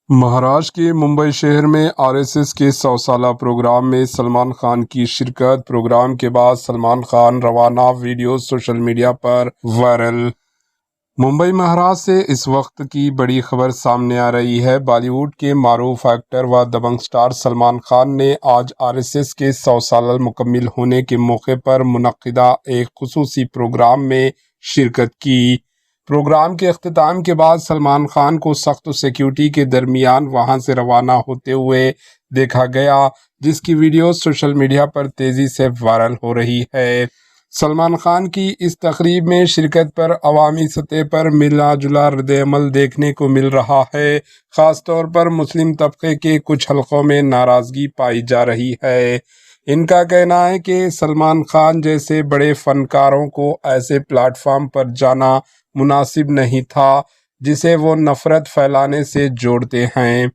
महाराष्ट्र के मुंबई शहर में आरएसएस के 100 साला प्रोग्राम में सलमान खान की शिरकत। प्रोग्राम के बाद सलमान खान रवाना, वीडियो सोशल मीडिया पर वायरल। मुंबई महाराष्ट्र से इस वक्त की बड़ी खबर सामने आ रही है। बॉलीवुड के मारूफ एक्टर व दबंग स्टार सलमान खान ने आज आरएसएस के 100 साल मुकम्मिल होने के मौके पर मुनक्किदा एक खुसूसी प्रोग्राम में शिरकत की। प्रोग्राम के अख्तिताम के बाद सलमान खान को सख्त सिक्योरिटी के दरमियान वहां से रवाना होते हुए देखा गया, जिसकी वीडियो सोशल मीडिया पर तेजी से वायरल हो रही है। सलमान खान की इस तकरीब में शिरकत पर अवामी सतह पर मिला जुला रद्द-ए-अमल देखने को मिल रहा है। ख़ास तौर पर मुस्लिम तबके के कुछ हलकों में नाराज़गी पाई जा रही है। इनका कहना है कि सलमान खान जैसे बड़े फनकारों को ऐसे प्लेटफॉर्म पर जाना मुनासिब नहीं था, जिसे वो नफरत फैलाने से जोड़ते हैं।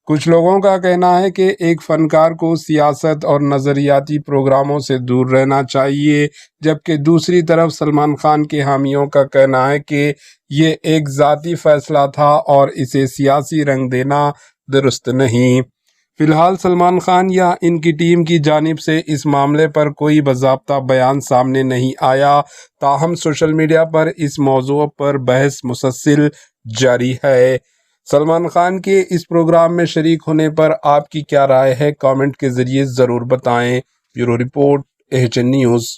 कुछ लोगों का कहना है कि एक फनकार को सियासत और नज़रियाती प्रोग्रामों से दूर रहना चाहिए, जबकि दूसरी तरफ सलमान खान के हामियों का कहना है कि ये एक ज़ाती फैसला था और इसे सियासी रंग देना दुरुस्त नहीं। फिलहाल सलमान खान या इनकी टीम की जानिब से इस मामले पर कोई बाज़ाब्ता बयान सामने नहीं आया। ताहम सोशल मीडिया पर इस मौजू पर बहस मुसलसल जारी है। सलमान खान के इस प्रोग्राम में शरीक होने पर आपकी क्या राय है? कमेंट के ज़रिए ज़रूर बताएं। Bureau report, HN news.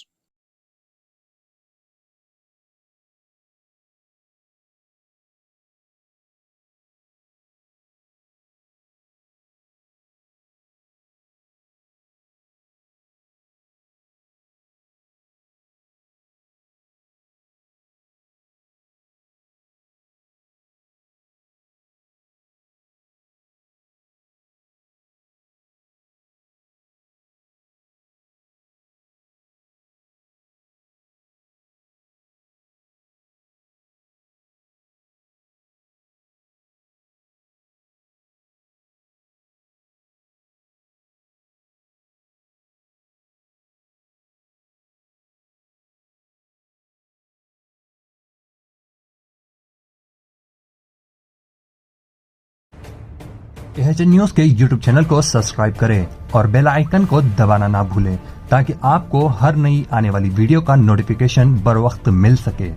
HN news के यूट्यूब चैनल को सब्सक्राइब करें और बेल आइकन को दबाना ना भूलें, ताकि आपको हर नई आने वाली वीडियो का नोटिफिकेशन बर वक्त मिल सके।